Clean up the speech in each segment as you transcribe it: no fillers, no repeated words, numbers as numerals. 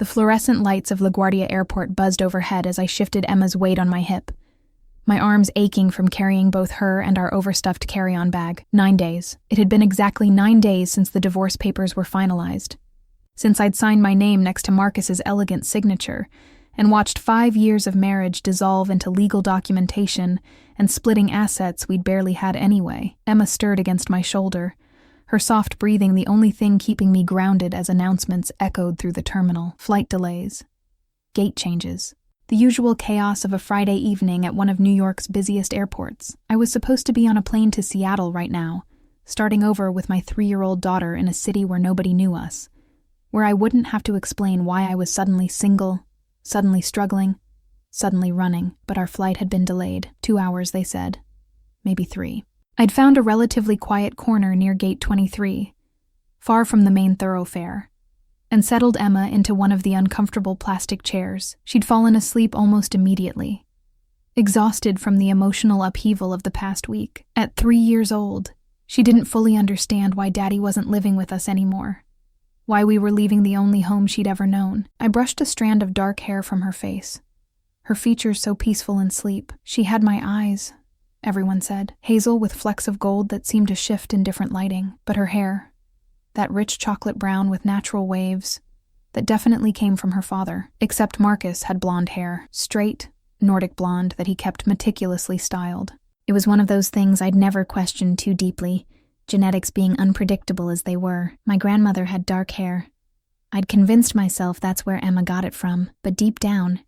The fluorescent lights of LaGuardia Airport buzzed overhead as I shifted Emma's weight on my hip, my arms aching from carrying both her and our overstuffed carry-on bag. 9 days. It had been exactly 9 days since the divorce papers were finalized, since I'd signed my name next to Marcus's elegant signature and watched 5 years of marriage dissolve into legal documentation and splitting assets we'd barely had anyway. Emma stirred against my shoulder, her soft breathing the only thing keeping me grounded as announcements echoed through the terminal. Flight delays, gate changes, the usual chaos of a Friday evening at one of New York's busiest airports. I was supposed to be on a plane to Seattle right now, starting over with my 3-year-old daughter in a city where nobody knew us, where I wouldn't have to explain why I was suddenly single, suddenly struggling, suddenly running. But our flight had been delayed. 2 hours, they said. Maybe 3. I'd found a relatively quiet corner near Gate 23, far from the main thoroughfare, and settled Emma into one of the uncomfortable plastic chairs. She'd fallen asleep almost immediately, exhausted from the emotional upheaval of the past week. At 3 years old, she didn't fully understand why Daddy wasn't living with us anymore, why we were leaving the only home she'd ever known. I brushed a strand of dark hair from her face, her features so peaceful in sleep. She had my eyes, everyone said, hazel with flecks of gold that seemed to shift in different lighting. But her hair, that rich chocolate brown with natural waves, that definitely came from her father. Except Marcus had blonde hair, straight, Nordic blonde that he kept meticulously styled. It was one of those things I'd never questioned too deeply, genetics being unpredictable as they were. My grandmother had dark hair. I'd convinced myself that's where Emma got it from, but deep down,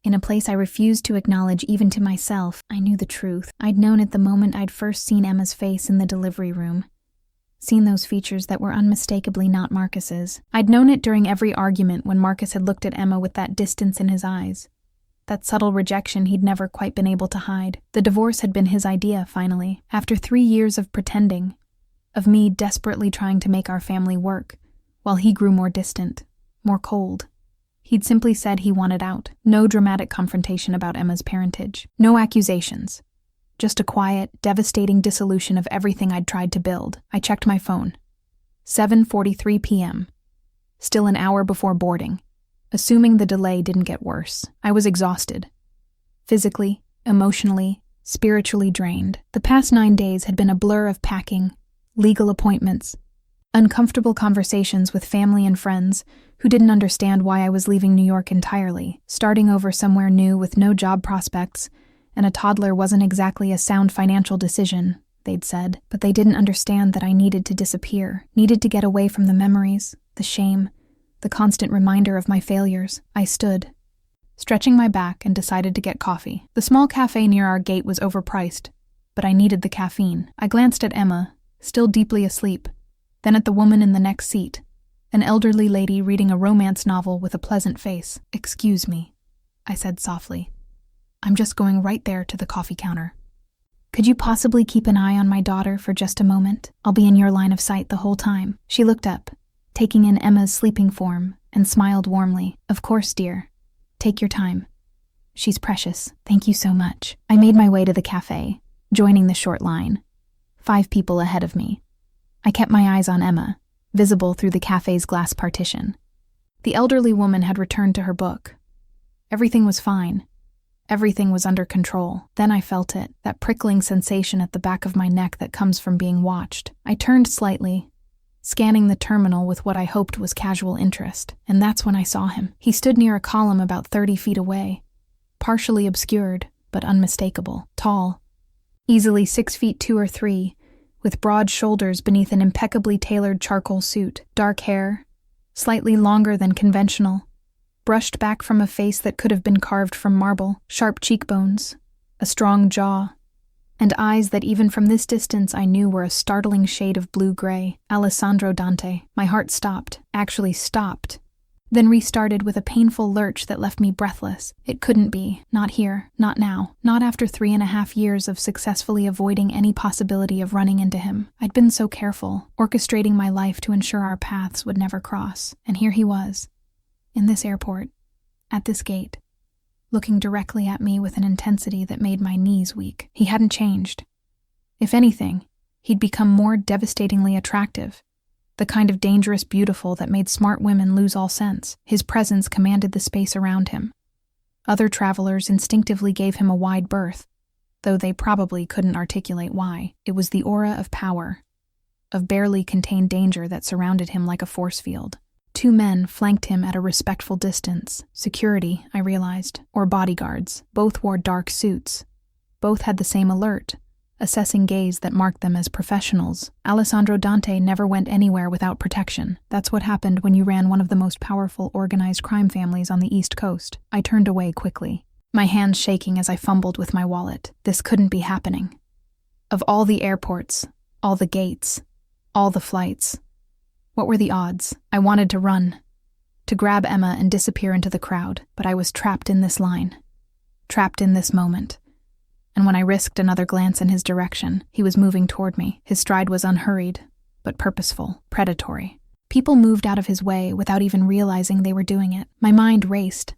in a place I refused to acknowledge even to myself, I knew the truth. I'd known it the moment I'd first seen Emma's face in the delivery room, seen those features that were unmistakably not Marcus's. I'd known it during every argument when Marcus had looked at Emma with that distance in his eyes, that subtle rejection he'd never quite been able to hide. The divorce had been his idea, finally, after 3 years of pretending, of me desperately trying to make our family work, while he grew more distant, more cold. He'd simply said he wanted out. No dramatic confrontation about Emma's parentage. No accusations. Just a quiet, devastating dissolution of everything I'd tried to build. I checked my phone. 7:43 p.m. Still an hour before boarding. Assuming the delay didn't get worse. I was exhausted. Physically, emotionally, spiritually drained. The past 9 days had been a blur of packing, legal appointments, uncomfortable conversations with family and friends who didn't understand why I was leaving New York entirely. Starting over somewhere new with no job prospects, and a toddler wasn't exactly a sound financial decision, they'd said. But they didn't understand that I needed to disappear, needed to get away from the memories, the shame, the constant reminder of my failures. I stood, stretching my back, and decided to get coffee. The small cafe near our gate was overpriced, but I needed the caffeine. I glanced at Emma, still deeply asleep, then at the woman in the next seat, an elderly lady reading a romance novel with a pleasant face. "Excuse me," I said softly. "I'm just going right there to the coffee counter. Could you possibly keep an eye on my daughter for just a moment? I'll be in your line of sight the whole time." She looked up, taking in Emma's sleeping form, and smiled warmly. "Of course, dear. Take your time. She's precious. Thank you so much." I made my way to the cafe, joining the short line. 5 people ahead of me. I kept my eyes on Emma, visible through the cafe's glass partition. The elderly woman had returned to her book. Everything was fine. Everything was under control. Then I felt it, that prickling sensation at the back of my neck that comes from being watched. I turned slightly, scanning the terminal with what I hoped was casual interest, and that's when I saw him. He stood near a column about 30 feet away, partially obscured, but unmistakable. Tall, easily 6 feet 2 or 3, with broad shoulders beneath an impeccably tailored charcoal suit. Dark hair, slightly longer than conventional, brushed back from a face that could have been carved from marble. Sharp cheekbones, a strong jaw, and eyes that even from this distance I knew were a startling shade of blue-gray. Alessandro Dante. My heart stopped, actually stopped, then restarted with a painful lurch that left me breathless. It couldn't be. Not here. Not now. Not after 3.5 years of successfully avoiding any possibility of running into him. I'd been so careful, orchestrating my life to ensure our paths would never cross. And here he was, in this airport, at this gate, looking directly at me with an intensity that made my knees weak. He hadn't changed. If anything, he'd become more devastatingly attractive. The kind of dangerous beautiful that made smart women lose all sense. His presence commanded the space around him. Other travelers instinctively gave him a wide berth, though they probably couldn't articulate why. It was the aura of power, of barely contained danger that surrounded him like a force field. 2 men flanked him at a respectful distance. Security, I realized, or bodyguards. Both wore dark suits. Both had the same alert, assessing gaze that marked them as professionals. Alessandro Dante never went anywhere without protection. That's what happened when you ran one of the most powerful organized crime families on the East Coast. I turned away quickly, my hands shaking as I fumbled with my wallet. This couldn't be happening. Of all the airports, all the gates, all the flights, what were the odds? I wanted to run, to grab Emma and disappear into the crowd, but I was trapped in this line, trapped in this moment. And when I risked another glance in his direction, he was moving toward me. His stride was unhurried, but purposeful, predatory. People moved out of his way without even realizing they were doing it. My mind raced,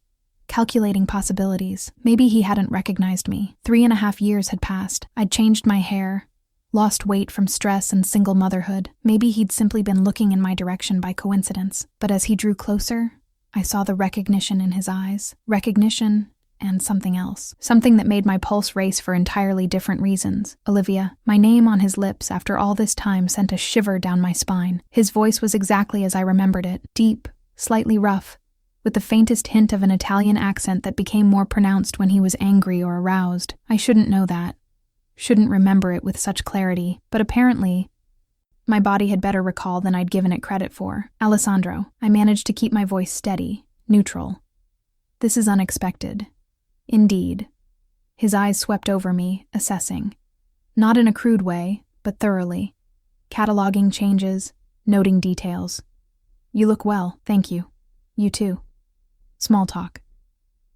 calculating possibilities. Maybe he hadn't recognized me. 3.5 years had passed. I'd changed my hair, lost weight from stress and single motherhood. Maybe he'd simply been looking in my direction by coincidence. But as he drew closer, I saw the recognition in his eyes. Recognition and something else. Something that made my pulse race for entirely different reasons. Olivia. My name on his lips after all this time sent a shiver down my spine. His voice was exactly as I remembered it. Deep, slightly rough, with the faintest hint of an Italian accent that became more pronounced when he was angry or aroused. I shouldn't know that. Shouldn't remember it with such clarity, but apparently, my body had better recall than I'd given it credit for. Alessandro. I managed to keep my voice steady, neutral. This is unexpected. Indeed. His eyes swept over me, assessing. Not in a crude way, but thoroughly. Cataloging changes, noting details. You look well, thank you. You too. Small talk.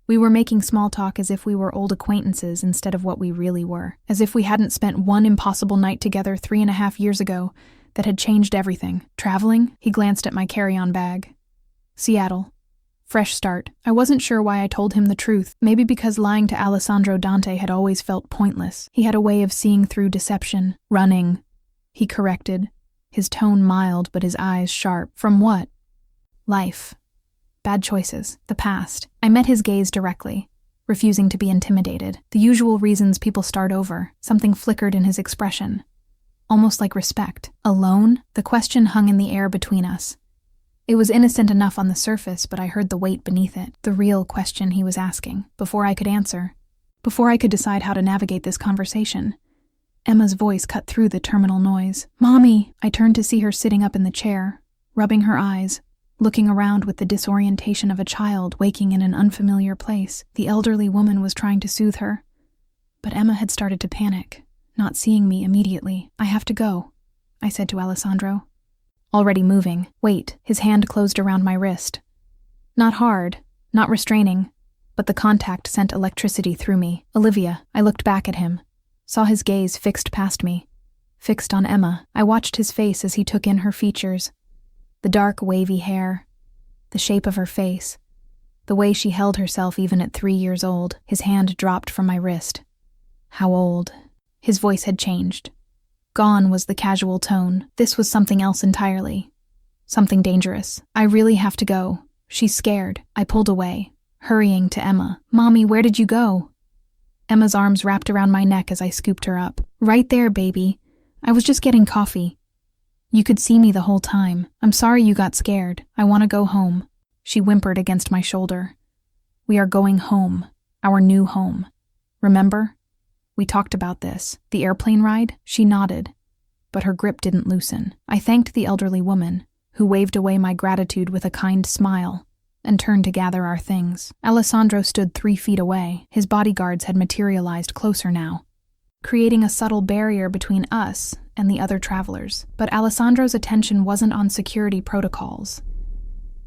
We were making small talk as if we were old acquaintances instead of what we really were. As if we hadn't spent one impossible night together 3.5 years ago that had changed everything. Traveling? He glanced at my carry-on bag. Seattle. Fresh start. I wasn't sure why I told him the truth. Maybe because lying to Alessandro Dante had always felt pointless. He had a way of seeing through deception. Running. He corrected, his tone mild but his eyes sharp. From what? Life. Bad choices. The past. I met his gaze directly, refusing to be intimidated. The usual reasons people start over. Something flickered in his expression. Almost like respect. Alone? The question hung in the air between us. It was innocent enough on the surface, but I heard the weight beneath it. The real question he was asking. Before I could answer. Before I could decide how to navigate this conversation. Emma's voice cut through the terminal noise. Mommy! I turned to see her sitting up in the chair, rubbing her eyes, looking around with the disorientation of a child waking in an unfamiliar place. The elderly woman was trying to soothe her. But Emma had started to panic, not seeing me immediately. I have to go, I said to Alessandro. Already moving. Wait, his hand closed around my wrist. Not hard, not restraining, but the contact sent electricity through me. Olivia. I looked back at him, saw his gaze fixed past me, fixed on Emma. I watched his face as he took in her features. The dark, wavy hair, the shape of her face, the way she held herself even at 3 years old. His hand dropped from my wrist. How old? His voice had changed. Gone was the casual tone. This was something else entirely. Something dangerous. I really have to go. She's scared. I pulled away, hurrying to Emma. Mommy, where did you go? Emma's arms wrapped around my neck as I scooped her up. Right there, baby. I was just getting coffee. You could see me the whole time. I'm sorry you got scared. I want to go home. She whimpered against my shoulder. We are going home. Our new home. Remember? We talked about this. The airplane ride? She nodded, but her grip didn't loosen. I thanked the elderly woman, who waved away my gratitude with a kind smile, and turned to gather our things. Alessandro stood 3 feet away. His bodyguards had materialized closer now, creating a subtle barrier between us and the other travelers. But Alessandro's attention wasn't on security protocols.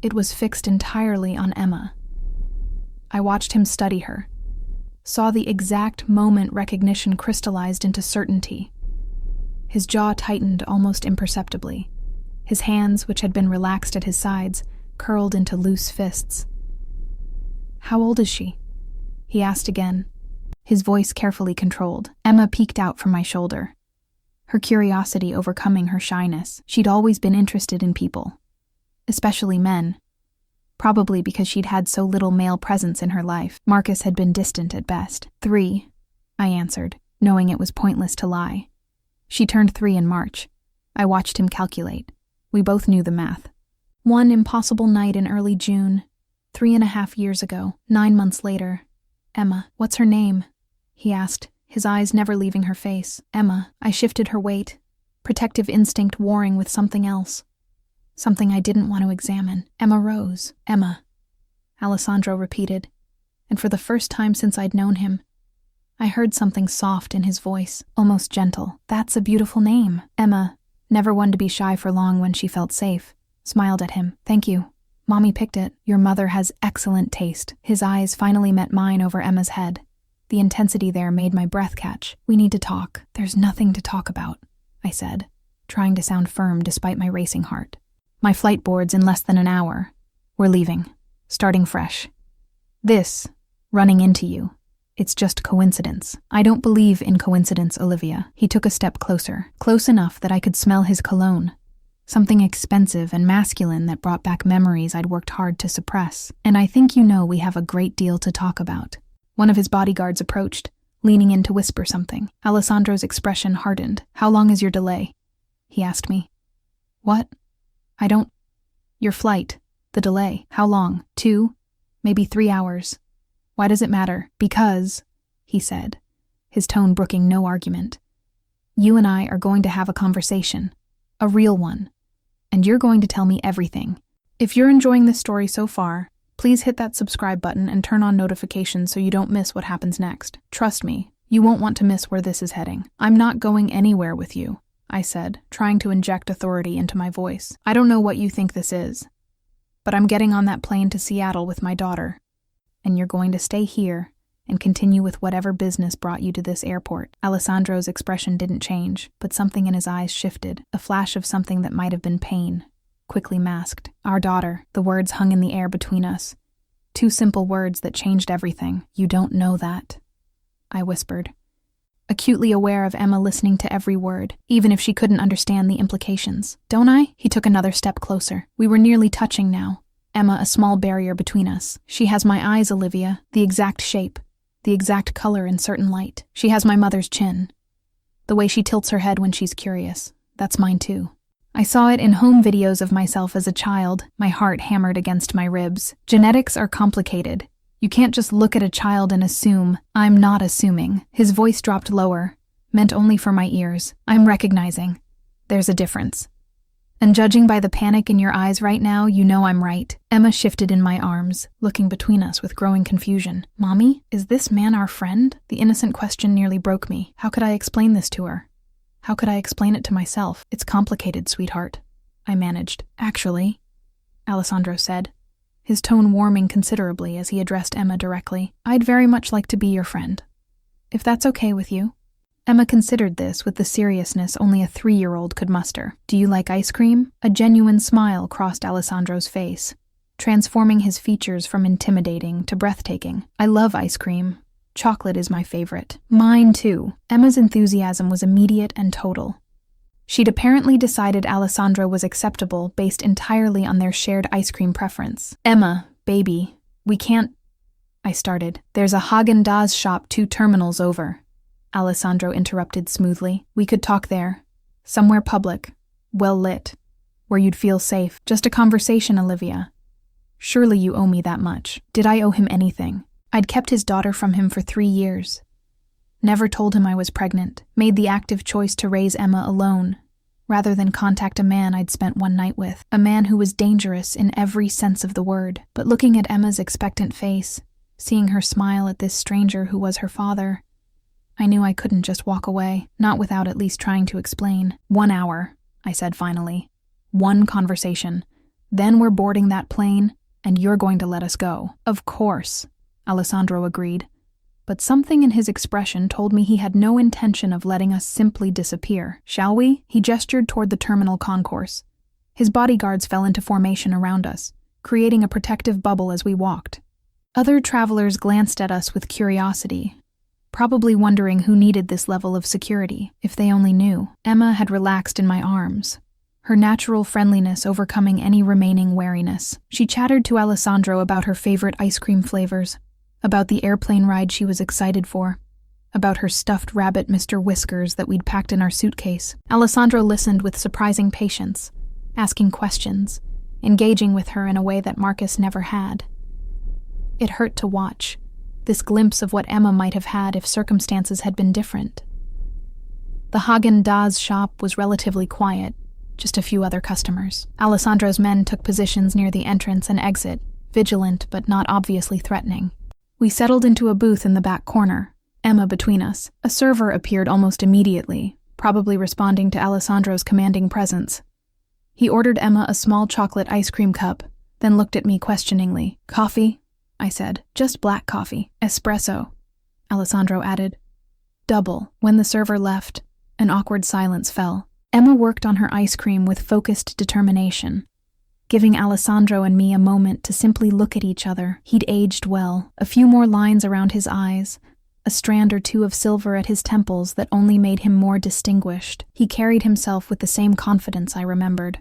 It was fixed entirely on Emma. I watched him study her, saw the exact moment recognition crystallized into certainty. His jaw tightened almost imperceptibly. His hands, which had been relaxed at his sides, curled into loose fists. How old is she? He asked again, his voice carefully controlled. Emma peeked out from my shoulder. her curiosity overcoming her shyness. She'd always been interested in people, especially men, probably because she'd had so little male presence in her life. Marcus had been distant at best. 3, I answered, knowing it was pointless to lie. She turned 3 in March. I watched him calculate. We both knew the math. One impossible night in early June, 3.5 years ago, 9 months later. Emma, what's her name? He asked, his eyes never leaving her face. Emma. I shifted her weight, protective instinct warring with something else. Something I didn't want to examine. Emma Rose. Emma, Aleandro repeated, and for the first time since I'd known him, I heard something soft in his voice, almost gentle. That's a beautiful name. Emma, never one to be shy for long when she felt safe, smiled at him. Thank you. Mommy picked it. Your mother has excellent taste. His eyes finally met mine over Emma's head. The intensity there made my breath catch. We need to talk. There's nothing to talk about, I said, trying to sound firm despite my racing heart. My flight boards in less than an hour. We're leaving. Starting fresh. This, running into you, it's just coincidence. I don't believe in coincidence, Olivia. He took a step closer, close enough that I could smell his cologne. Something expensive and masculine that brought back memories I'd worked hard to suppress. And I think you know we have a great deal to talk about. One of his bodyguards approached, leaning in to whisper something. Alessandro's expression hardened. How long is your delay? He asked me. What? Your flight. The delay. How long? 2, maybe 3 hours. Why does it matter? Because, he said, his tone brooking no argument. You and I are going to have a conversation. A real one. And you're going to tell me everything. If you're enjoying this story so far, please hit that subscribe button and turn on notifications so you don't miss what happens next. Trust me, you won't want to miss where this is heading. I'm not going anywhere with you, I said, trying to inject authority into my voice. I don't know what you think this is, but I'm getting on that plane to Seattle with my daughter, and you're going to stay here and continue with whatever business brought you to this airport. Alessandro's expression didn't change, but something in his eyes shifted, a flash of something that might have been pain, quickly masked. Our daughter. The words hung in the air between us. 2 simple words that changed everything. You don't know that, I whispered, acutely aware of Emma listening to every word, even if she couldn't understand the implications. Don't I? He took another step closer. We were nearly touching now. Emma a small barrier between us. She has my eyes, Olivia, the exact shape, the exact color in certain light. She has my mother's chin. The way she tilts her head when she's curious. That's mine too. I saw it in home videos of myself as a child, my heart hammered against my ribs. Genetics are complicated. You can't just look at a child and assume. I'm not assuming. His voice dropped lower, meant only for my ears. I'm recognizing. There's a difference. And judging by the panic in your eyes right now, you know I'm right. Emma shifted in my arms, looking between us with growing confusion. Mommy, is this man our friend? The innocent question nearly broke me. How could I explain this to her? How could I explain it to myself? It's complicated, sweetheart, I managed. Actually, Aleandro said, his tone warming considerably as he addressed Emma directly. I'd very much like to be your friend, if that's okay with you. Emma considered this with the seriousness only a 3-year-old could muster. Do you like ice cream? A genuine smile crossed Alessandro's face, transforming his features from intimidating to breathtaking. I love ice cream. Chocolate is my favorite. Mine too. Emma's enthusiasm was immediate and total. She'd apparently decided Aleandro was acceptable based entirely on their shared ice cream preference. Emma, baby, we can't... I started. There's a Haagen-Dazs shop 2 terminals over, Aleandro interrupted smoothly. We could talk there. Somewhere public, well lit, where you'd feel safe. Just a conversation, Olivia. Surely you owe me that much. Did I owe him anything? I'd kept his daughter from him for 3 years. Never told him I was pregnant. Made the active choice to raise Emma alone, rather than contact a man I'd spent one night with. A man who was dangerous in every sense of the word. But looking at Emma's expectant face, seeing her smile at this stranger who was her father, I knew I couldn't just walk away, not without at least trying to explain. 1 hour, I said finally. 1 conversation. Then we're boarding that plane, and you're going to let us go. Of course, Aleandro agreed. But something in his expression told me he had no intention of letting us simply disappear. Shall we? He gestured toward the terminal concourse. His bodyguards fell into formation around us, creating a protective bubble as we walked. Other travelers glanced at us with curiosity, probably wondering who needed this level of security, if they only knew. Emma had relaxed in my arms, her natural friendliness overcoming any remaining wariness. She chattered to Aleandro about her favorite ice cream flavors, about the airplane ride she was excited for, about her stuffed rabbit Mr. Whiskers that we'd packed in our suitcase. Aleandro listened with surprising patience, asking questions, engaging with her in a way that Marcus never had. It hurt to watch, this glimpse of what Emma might have had if circumstances had been different. The Häagen-Dazs shop was relatively quiet, just a few other customers. Alessandro's men took positions near the entrance and exit, vigilant but not obviously threatening. We settled into a booth in the back corner, Emma between us. A server appeared almost immediately, probably responding to Alessandro's commanding presence. He ordered Emma a small chocolate ice cream cup, then looked at me questioningly. "Coffee?" I said. "Just black coffee. Espresso," Alessandro added. "Double." When the server left, an awkward silence fell. Emma worked on her ice cream with focused determination, giving Alessandro and me a moment to simply look at each other. He'd aged well, a few more lines around his eyes, a strand or two of silver at his temples that only made him more distinguished. He carried himself with the same confidence I remembered.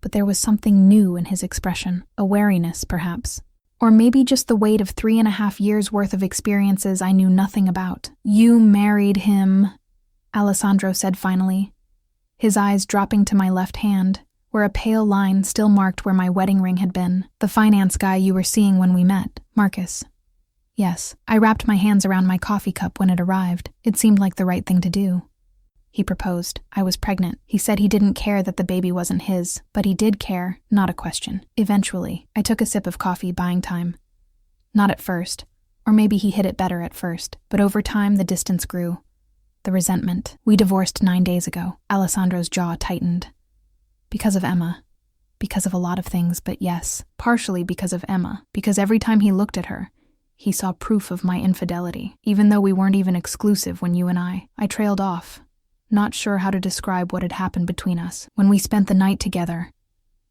But there was something new in his expression, a wariness, perhaps. Or maybe just the weight of 3.5 years' worth of experiences I knew nothing about. "You married him," Alessandro said finally, his eyes dropping to my left hand, where a pale line still marked where my wedding ring had been. "The finance guy you were seeing when we met, Marcus." "Yes." I wrapped my hands around my coffee cup when it arrived. It seemed like the right thing to do. "He proposed. I was pregnant. He said he didn't care that the baby wasn't his, but he did care, not a question. Eventually." I took a sip of coffee, buying time. "Not at first. Or maybe he hid it better at first. But over time, the distance grew. The resentment. We divorced 9 days ago." Alessandro's jaw tightened. "Because of Emma. Because of a lot of things, but yes, partially because of Emma. Because every time he looked at her, he saw proof of my infidelity, even though we weren't even exclusive when you and I trailed off, not sure how to describe what had happened between us. When we spent the night together,"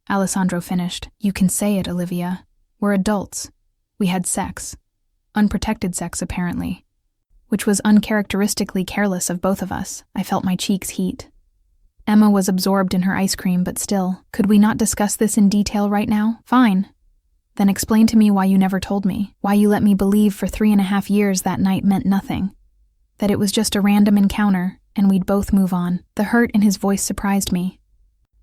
Alessandro finished. "You can say it, Olivia. We're adults. We had sex. Unprotected sex, apparently. Which was uncharacteristically careless of both of us." I felt my cheeks heat. Emma was absorbed in her ice cream, but still, "Could we not discuss this in detail right now?" "Fine. Then explain to me why you never told me, why you let me believe for 3.5 years that night meant nothing, that it was just a random encounter, and we'd both move on." The hurt in his voice surprised me.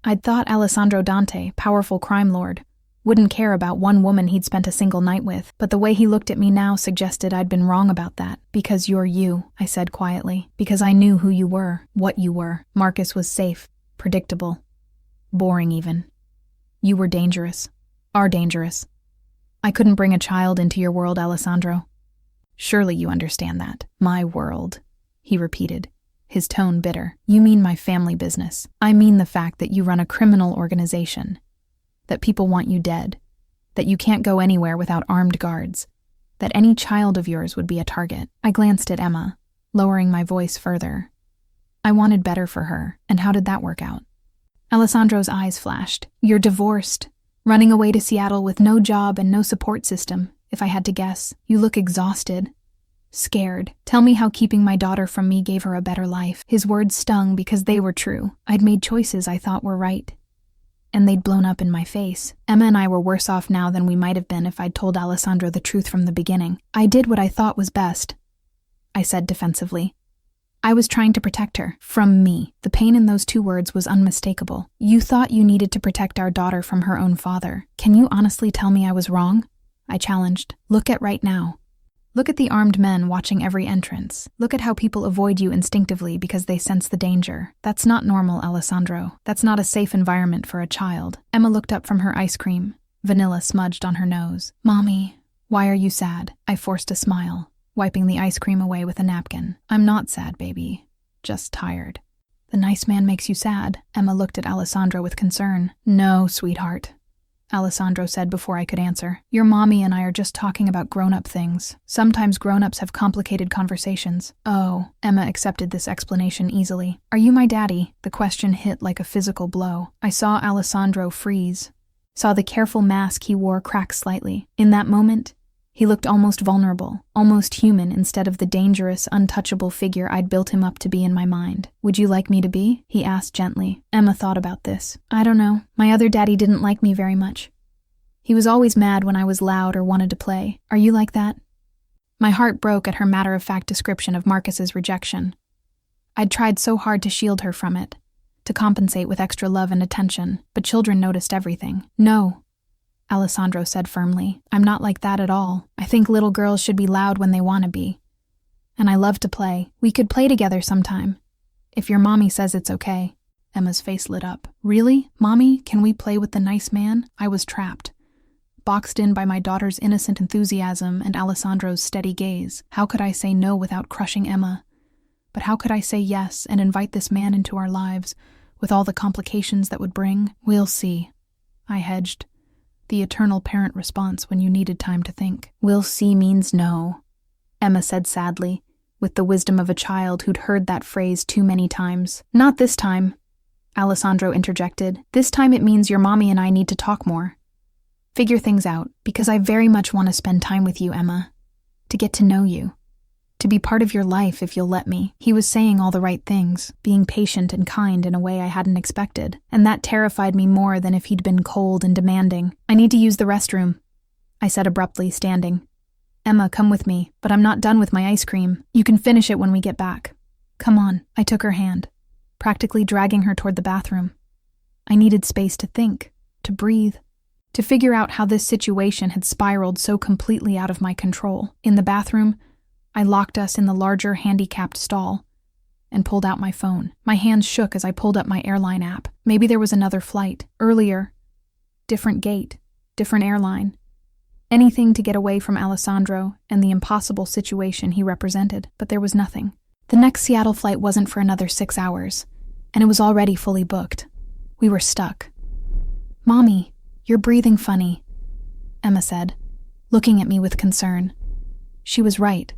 I'd thought Alessandro Dante, powerful crime lord, wouldn't care about one woman he'd spent a single night with, but the way he looked at me now suggested I'd been wrong about that. "Because you're you," I said quietly. "Because I knew who you were, what you were." Marcus was safe, predictable, boring even. You were dangerous, are dangerous. I couldn't bring a child into your world, Alessandro. Surely you understand that. "My world," he repeated, his tone bitter. "You mean my family business. I mean the fact that you run a criminal organization, that people want you dead, that you can't go anywhere without armed guards, that any child of yours would be a target." I glanced at Emma, lowering my voice further. I wanted better for her, and how did that work out? Alessandro's eyes flashed. "You're divorced, running away to Seattle with no job and no support system, if I had to guess. You look exhausted, scared. Tell me how keeping my daughter from me gave her a better life." His words stung because they were true. I'd made choices I thought were right, and they'd blown up in my face. Emma and I were worse off now than we might have been if I'd told Alessandro the truth from the beginning. "I did what I thought was best," I said defensively. "I was trying to protect her. From me." The pain in those 2 words was unmistakable. "You thought you needed to protect our daughter from her own father. Can you honestly tell me I was wrong?" I challenged. "Look at right now. Look at the armed men watching every entrance. Look at how people avoid you instinctively because they sense the danger. That's not normal, Alessandro. That's not a safe environment for a child." Emma looked up from her ice cream, vanilla smudged on her nose. "Mommy, why are you sad?" I forced a smile, wiping the ice cream away with a napkin. "I'm not sad, baby. Just tired." "The nice man makes you sad." Emma looked at Alessandro with concern. "No, sweetheart," Alessandro said before I could answer. "Your mommy and I are just talking about grown-up things. Sometimes grown-ups have complicated conversations." "Oh," Emma accepted this explanation easily. "Are you my daddy?" The question hit like a physical blow. I saw Alessandro freeze, saw the careful mask he wore crack slightly. In that moment, He looked almost vulnerable, almost human instead of the dangerous, untouchable figure I'd built him up to be in my mind. "Would you like me to be?" he asked gently. Emma thought about this. "I don't know. My other daddy didn't like me very much. He was always mad when I was loud or wanted to play. Are you like that?" My heart broke at her matter-of-fact description of Marcus's rejection. I'd tried so hard to shield her from it, to compensate with extra love and attention, but children noticed everything. "No," Alessandro said firmly. "I'm not like that at all. I think little girls should be loud when they want to be. And I love to play. We could play together sometime. If your mommy says it's okay." Emma's face lit up. "Really? Mommy, can we play with the nice man?" I was trapped, boxed in by my daughter's innocent enthusiasm and Alessandro's steady gaze. How could I say no without crushing Emma? But how could I say yes and invite this man into our lives, with all the complications that would bring? "We'll see," I hedged. The eternal parent response when you needed time to think. "We'll see means no," Emma said sadly, with the wisdom of a child who'd heard that phrase too many times. "Not this time," Alessandro interjected. "This time it means your mommy and I need to talk more. Figure things out, because I very much want to spend time with you, Emma. To get to know you. To be part of your life if you'll let me." He was saying all the right things, being patient and kind in a way I hadn't expected, and that terrified me more than if he'd been cold and demanding. "I need to use the restroom," I said abruptly, standing. "Emma, come with me, but I'm not done with my ice cream. You can finish it when we get back. Come on." I took her hand, practically dragging her toward the bathroom. I needed space to think, to breathe, to figure out how this situation had spiraled so completely out of my control. In the bathroom, I locked us in the larger handicapped stall and pulled out my phone. My hands shook as I pulled up my airline app. Maybe there was another flight, earlier, different gate, different airline. Anything to get away from Alessandro and the impossible situation he represented, but there was nothing. The next Seattle flight wasn't for another 6 hours, and it was already fully booked. We were stuck. "Mommy, you're breathing funny," Emma said, looking at me with concern. She was right.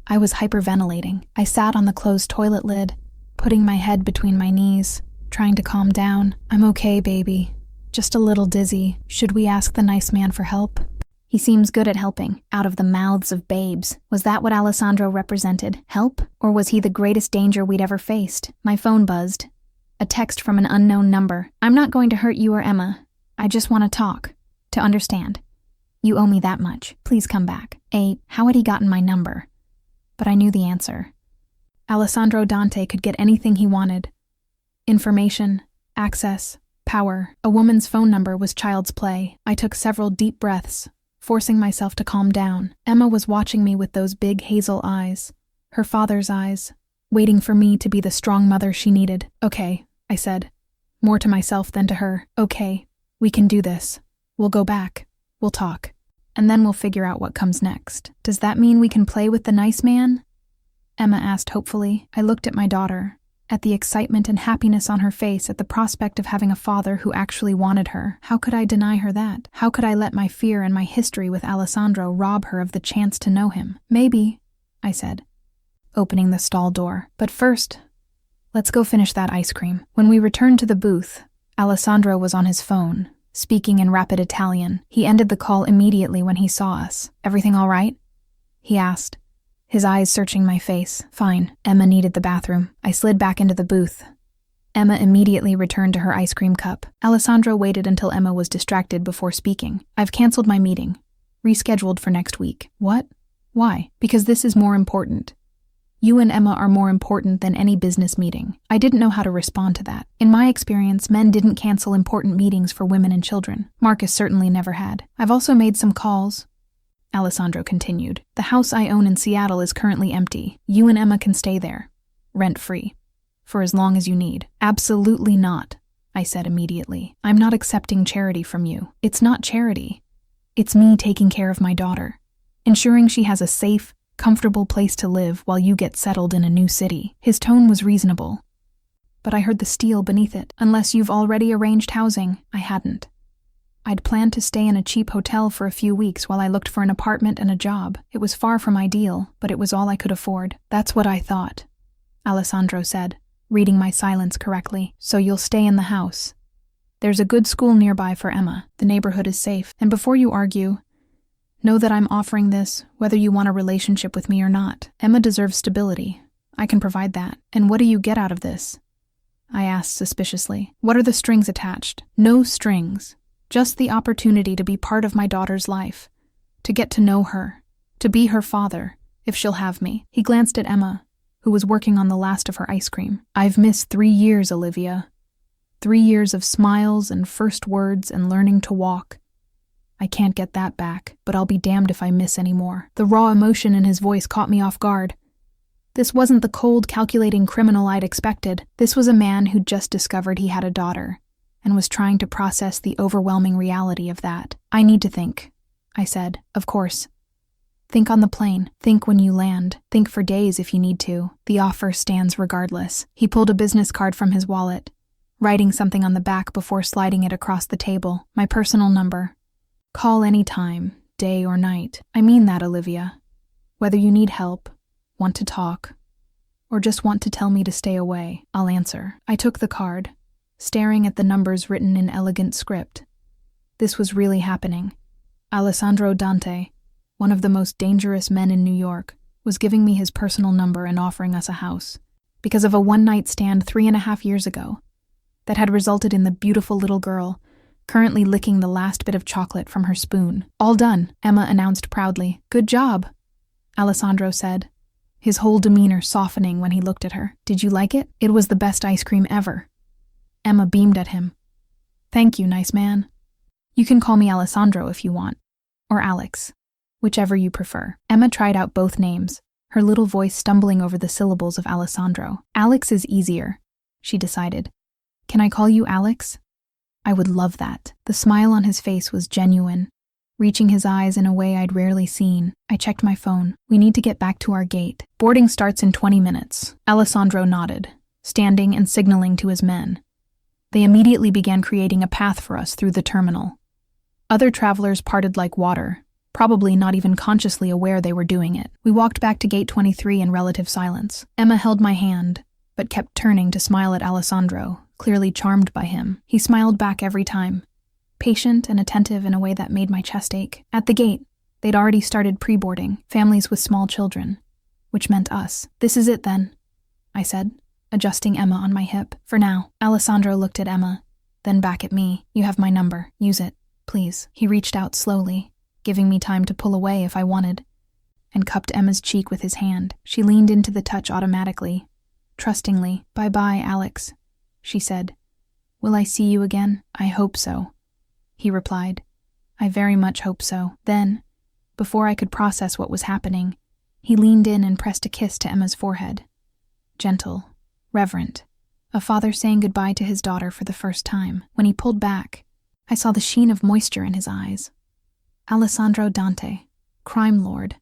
I was hyperventilating. I sat on the closed toilet lid, putting my head between my knees, trying to calm down. "I'm okay, baby. Just a little dizzy. Should we ask the nice man for help?" "He seems good at helping, out of the mouths of babes." Was that what Alessandro represented? Help? Or was he the greatest danger we'd ever faced? My phone buzzed. A text from an unknown number. "I'm not going to hurt you or Emma. I just want to talk, to understand. You owe me that much. Please come back." How had he gotten my number? But I knew the answer. Alessandro Dante could get anything he wanted. Information, access, power. A woman's phone number was child's play. I took several deep breaths, forcing myself to calm down. Emma was watching me with those big hazel eyes, her father's eyes, waiting for me to be the strong mother she needed. "Okay," I said, more to myself than to her. "Okay, we can do this. We'll go back. We'll talk. And then we'll figure out what comes next." "Does that mean we can play with the nice man?" Emma asked hopefully. I looked at my daughter, at the excitement and happiness on her face at the prospect of having a father who actually wanted her. How could I deny her that? How could I let my fear and my history with Alessandro rob her of the chance to know him? "Maybe," I said, opening the stall door. "But first, let's go finish that ice cream." When we returned to the booth, Alessandro was on his phone, speaking in rapid Italian. He ended the call immediately when he saw us. "Everything all right?" he asked, his eyes searching my face. "Fine." Emma needed the bathroom. I slid back into the booth. Emma immediately returned to her ice cream cup. Alessandro waited until Emma was distracted before speaking. "I've canceled my meeting. Rescheduled for next week." "What? Why?" "Because this is more important. You and Emma are more important than any business meeting." I didn't know how to respond to that. In my experience, men didn't cancel important meetings for women and children. Marcus certainly never had. "I've also made some calls," Alessandro continued. "The house I own in Seattle is currently empty. You and Emma can stay there, rent-free, for as long as you need." "Absolutely not," I said immediately. "I'm not accepting charity from you. It's not charity. It's me taking care of my daughter, ensuring she has a safe, comfortable place to live while you get settled in a new city." His tone was reasonable, but I heard the steel beneath it. "Unless you've already arranged housing." I hadn't. I'd planned to stay in a cheap hotel for a few weeks while I looked for an apartment and a job. It was far from ideal, but it was all I could afford. "That's what I thought," Alessandro said, reading my silence correctly. "So you'll stay in the house. There's a good school nearby for Emma. The neighborhood is safe. And before you argue, Know that I'm offering this, whether you want a relationship with me or not. Emma deserves stability. I can provide that. And what do you get out of this? I asked suspiciously. What are the strings attached? No strings. Just the opportunity to be part of my daughter's life. To get to know her. To be her father, if she'll have me. He glanced at Emma, who was working on the last of her ice cream. I've missed 3 years, Olivia. 3 years of smiles and first words and learning to walk. I can't get that back, but I'll be damned if I miss any more. The raw emotion in his voice caught me off guard. This wasn't the cold, calculating criminal I'd expected. This was a man who'd just discovered he had a daughter and was trying to process the overwhelming reality of that. I need to think, I said. Of course. Think on the plane. Think when you land. Think for days if you need to. The offer stands regardless. He pulled a business card from his wallet, writing something on the back before sliding it across the table. My personal number. Call any time, day or night. I mean that, Olivia. Whether you need help, want to talk, or just want to tell me to stay away, I'll answer. I took the card, staring at the numbers written in elegant script. This was really happening. Aleandro Dante, one of the most dangerous men in New York, was giving me his personal number and offering us a house because of a one-night stand 3.5 years ago that had resulted in the beautiful little girl currently licking the last bit of chocolate from her spoon. All done, Emma announced proudly. Good job, Aleandro said, his whole demeanor softening when he looked at her. Did you like it? It was the best ice cream ever. Emma beamed at him. Thank you, nice man. You can call me Aleandro if you want, or Alex, whichever you prefer. Emma tried out both names, her little voice stumbling over the syllables of Aleandro. Alex is easier, she decided. Can I call you Alex? I would love that. The smile on his face was genuine, reaching his eyes in a way I'd rarely seen. I checked my phone. We need to get back to our gate. Boarding starts in 20 minutes. Aleandro nodded, standing and signaling to his men. They immediately began creating a path for us through the terminal. Other travelers parted like water, probably not even consciously aware they were doing it. We walked back to gate 23 in relative silence. Emma held my hand, but kept turning to smile at Aleandro, clearly charmed by him. He smiled back every time, patient and attentive in a way that made my chest ache. At the gate, they'd already started pre-boarding, families with small children, which meant us. This is it then, I said, adjusting Emma on my hip. For now. Aleandro looked at Emma, then back at me. You have my number. Use it, please. He reached out slowly, giving me time to pull away if I wanted, and cupped Emma's cheek with his hand. She leaned into the touch automatically, trustingly. Bye-bye, Alex, she said. Will I see you again? I hope so, he replied. I very much hope so. Then, before I could process what was happening, he leaned in and pressed a kiss to Emma's forehead. Gentle, reverent, a father saying goodbye to his daughter for the first time. When he pulled back, I saw the sheen of moisture in his eyes. Aleandro Dante, crime lord,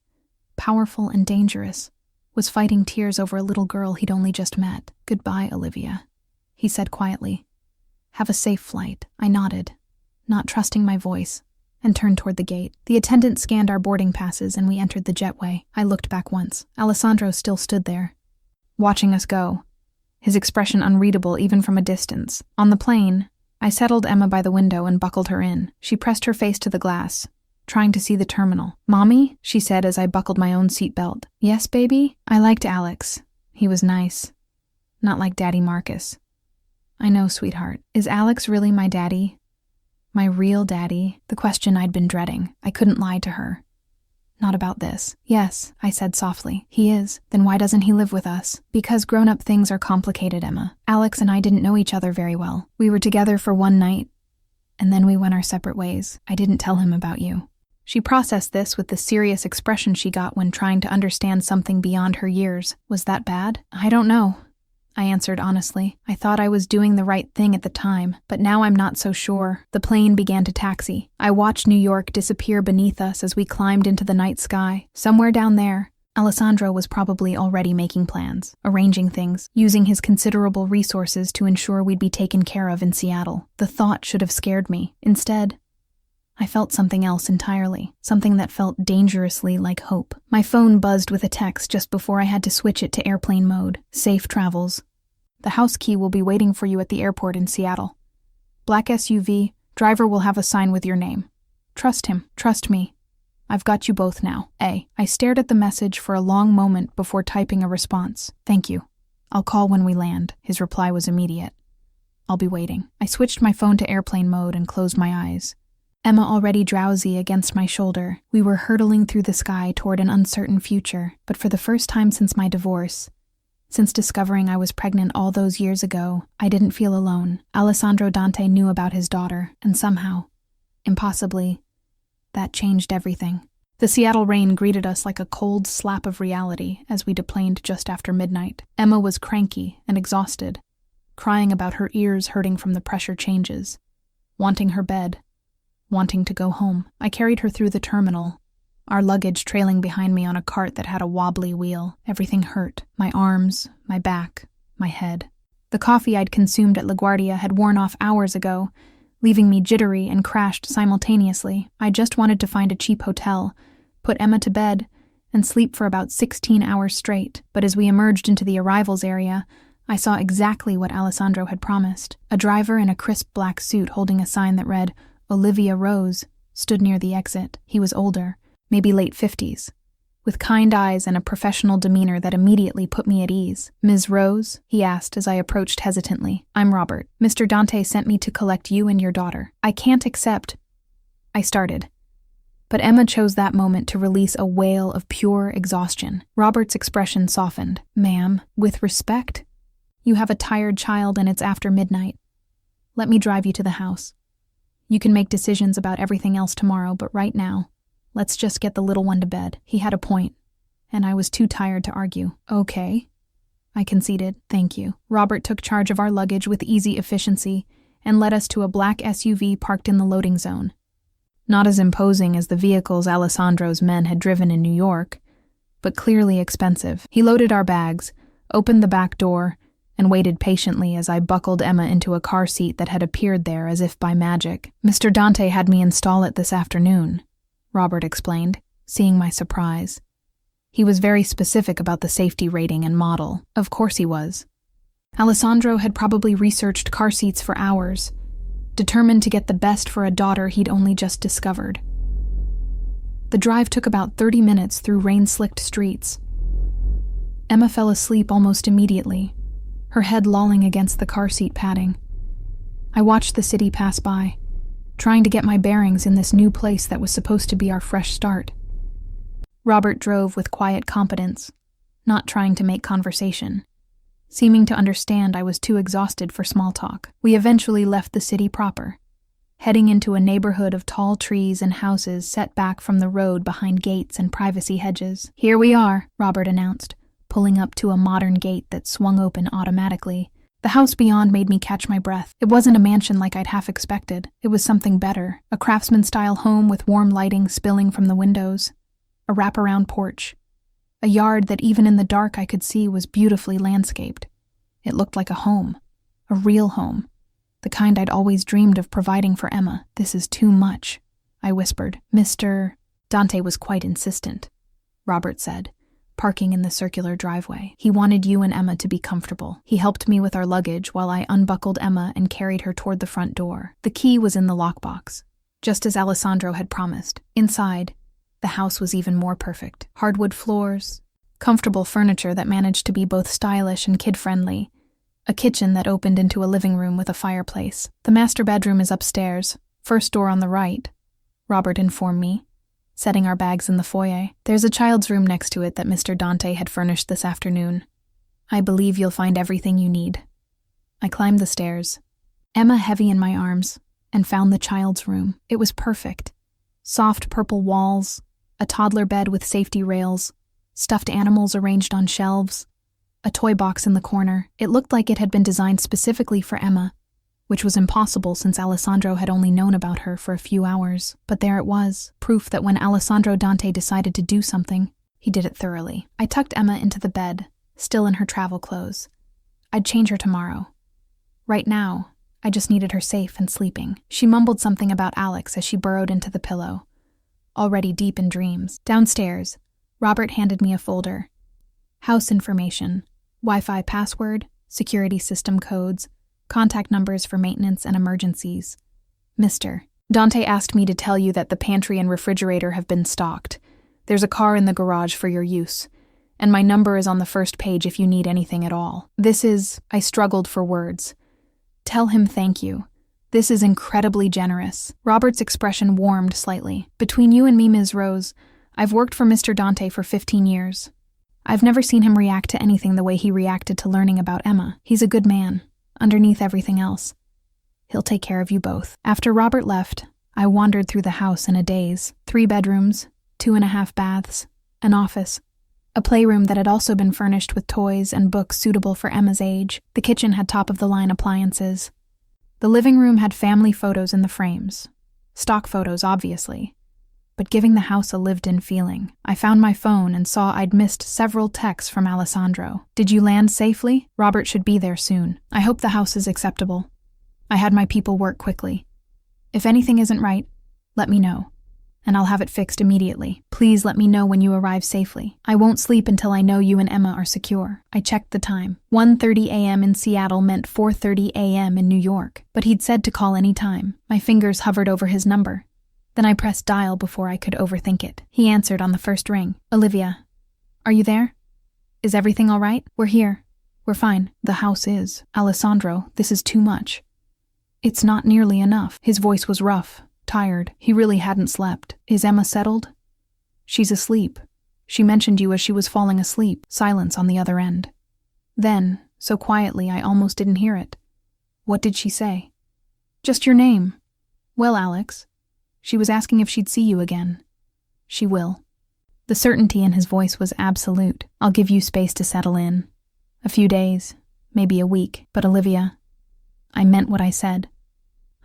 powerful and dangerous, was fighting tears over a little girl he'd only just met. Goodbye, Olivia, he said quietly. Have a safe flight. I nodded, not trusting my voice, and turned toward the gate. The attendant scanned our boarding passes and we entered the jetway. I looked back once. Aleandro still stood there, watching us go, his expression unreadable even from a distance. On the plane, I settled Emma by the window and buckled her in. She pressed her face to the glass, trying to see the terminal. Mommy, she said as I buckled my own seatbelt. Yes, baby? I liked Alex. He was nice. Not like Daddy Marcus. I know, sweetheart. Is Alex really my daddy? My real daddy? The question I'd been dreading. I couldn't lie to her. Not about this. Yes, I said softly. He is. Then why doesn't he live with us? Because grown-up things are complicated, Emma. Alex and I didn't know each other very well. We were together for one night, and then we went our separate ways. I didn't tell him about you. She processed this with the serious expression she got when trying to understand something beyond her years. Was that bad? I don't know, I answered honestly. I thought I was doing the right thing at the time, but now I'm not so sure. The plane began to taxi. I watched New York disappear beneath us as we climbed into the night sky. Somewhere down there, Aleandro was probably already making plans, arranging things, using his considerable resources to ensure we'd be taken care of in Seattle. The thought should have scared me. Instead, I felt something else entirely, something that felt dangerously like hope. My phone buzzed with a text just before I had to switch it to airplane mode. Safe travels. The house key will be waiting for you at the airport in Seattle. Black SUV, driver will have a sign with your name. Trust him, trust me. I've got you both now. A. I stared at the message for a long moment before typing a response. Thank you. I'll call when we land. His reply was immediate. I'll be waiting. I switched my phone to airplane mode and closed my eyes. Emma already drowsy against my shoulder. We were hurtling through the sky toward an uncertain future, but for the first time since my divorce, since discovering I was pregnant all those years ago, I didn't feel alone. Alessandro Dante knew about his daughter, and somehow, impossibly, that changed everything. The Seattle rain greeted us like a cold slap of reality as we deplaned just after midnight. Emma was cranky and exhausted, crying about her ears hurting from the pressure changes, wanting her bed, wanting to go home. I carried her through the terminal, our luggage trailing behind me on a cart that had a wobbly wheel. Everything hurt. My arms, my back, my head. The coffee I'd consumed at LaGuardia had worn off hours ago, leaving me jittery and crashed simultaneously. I just wanted to find a cheap hotel, put Emma to bed, and sleep for about 16 hours straight. But as we emerged into the arrivals area, I saw exactly what Alessandro had promised. A driver in a crisp black suit holding a sign that read, Olivia Rose, stood near the exit. He was older, maybe late 50s, with kind eyes and a professional demeanor that immediately put me at ease. Ms. Rose? He asked as I approached hesitantly. I'm Robert. Mr. Dante sent me to collect you and your daughter. I can't accept... I started. But Emma chose that moment to release a wail of pure exhaustion. Robert's expression softened. Ma'am, with respect, you have a tired child and it's after midnight. Let me drive you to the house. You can make decisions about everything else tomorrow, but right now, let's just get the little one to bed. He had a point, and I was too tired to argue. Okay, I conceded. Thank you. Robert took charge of our luggage with easy efficiency and led us to a black SUV parked in the loading zone. Not as imposing as the vehicles Alessandro's men had driven in New York, but clearly expensive. He loaded our bags, opened the back door, and waited patiently as I buckled Emma into a car seat that had appeared there as if by magic. Mr. Dante had me install it this afternoon, Robert explained, seeing my surprise. He was very specific about the safety rating and model. Of course he was. Alessandro had probably researched car seats for hours, determined to get the best for a daughter he'd only just discovered. The drive took about 30 minutes through rain-slicked streets. Emma fell asleep almost immediately, her head lolling against the car seat padding. I watched the city pass by, trying to get my bearings in this new place that was supposed to be our fresh start. Robert drove with quiet competence, not trying to make conversation, seeming to understand I was too exhausted for small talk. We eventually left the city proper, heading into a neighborhood of tall trees and houses set back from the road behind gates and privacy hedges. Here we are, Robert announced, pulling up to a modern gate that swung open automatically. The house beyond made me catch my breath. It wasn't a mansion like I'd half expected. It was something better, a craftsman-style home with warm lighting spilling from the windows, a wraparound porch, a yard that even in the dark I could see was beautifully landscaped. It looked like a home, a real home, the kind I'd always dreamed of providing for Emma. This is too much, I whispered. Mr. Dante was quite insistent, Robert said, parking in the circular driveway. He wanted you and Emma to be comfortable. He helped me with our luggage while I unbuckled Emma and carried her toward the front door. The key was in the lockbox, just as Alessandro had promised. Inside, the house was even more perfect. Hardwood floors, comfortable furniture that managed to be both stylish and kid-friendly, a kitchen that opened into a living room with a fireplace. The master bedroom is upstairs, first door on the right, Robert informed me, setting our bags in the foyer. There's a child's room next to it that Mr. Dante had furnished this afternoon. I believe you'll find everything you need. I climbed the stairs, Emma heavy in my arms, and found the child's room. It was perfect. Soft purple walls, a toddler bed with safety rails, stuffed animals arranged on shelves, a toy box in the corner. It looked like it had been designed specifically for Emma, which was impossible since Alessandro had only known about her for a few hours. But there it was, proof that when Alessandro Dante decided to do something, he did it thoroughly. I tucked Emma into the bed, still in her travel clothes. I'd change her tomorrow. Right now, I just needed her safe and sleeping. She mumbled something about Alex as she burrowed into the pillow, already deep in dreams. Downstairs, Robert handed me a folder. House information, Wi-Fi password, security system codes, contact numbers for maintenance and emergencies. Mr. Dante asked me to tell you that the pantry and refrigerator have been stocked. There's a car in the garage for your use, and my number is on the first page if you need anything at all. I struggled for words. Tell him thank you. This is incredibly generous. Robert's expression warmed slightly. Between you and me, Ms. Rose, I've worked for Mr. Dante for 15 years. I've never seen him react to anything the way he reacted to learning about Emma. He's a good man, underneath everything else. He'll take care of you both. After Robert left, I wandered through the house in a daze. 3 bedrooms, 2.5 baths, an office, a playroom that had also been furnished with toys and books suitable for Emma's age. The kitchen had top-of-the-line appliances. The living room had family photos in the frames. Stock photos, obviously, but giving the house a lived-in feeling. I found my phone and saw I'd missed several texts from Aleandro. Did you land safely? Robert should be there soon. I hope the house is acceptable. I had my people work quickly. If anything isn't right, let me know, and I'll have it fixed immediately. Please let me know when you arrive safely. I won't sleep until I know you and Emma are secure. I checked the time. 1:30 a.m. in Seattle meant 4:30 a.m. in New York, but he'd said to call any time. My fingers hovered over his number. Then I pressed dial before I could overthink it. He answered on the first ring. Olivia, are you there? Is everything all right? We're here. We're fine. The house is. Aleandro, this is too much. It's not nearly enough. His voice was rough, tired. He really hadn't slept. Is Emma settled? She's asleep. She mentioned you as she was falling asleep. Silence on the other end. Then, so quietly I almost didn't hear it. What did she say? Just your name. Well, Alex. She was asking if she'd see you again. She will. The certainty in his voice was absolute. I'll give you space to settle in. A few days, maybe a week. But Olivia, I meant what I said.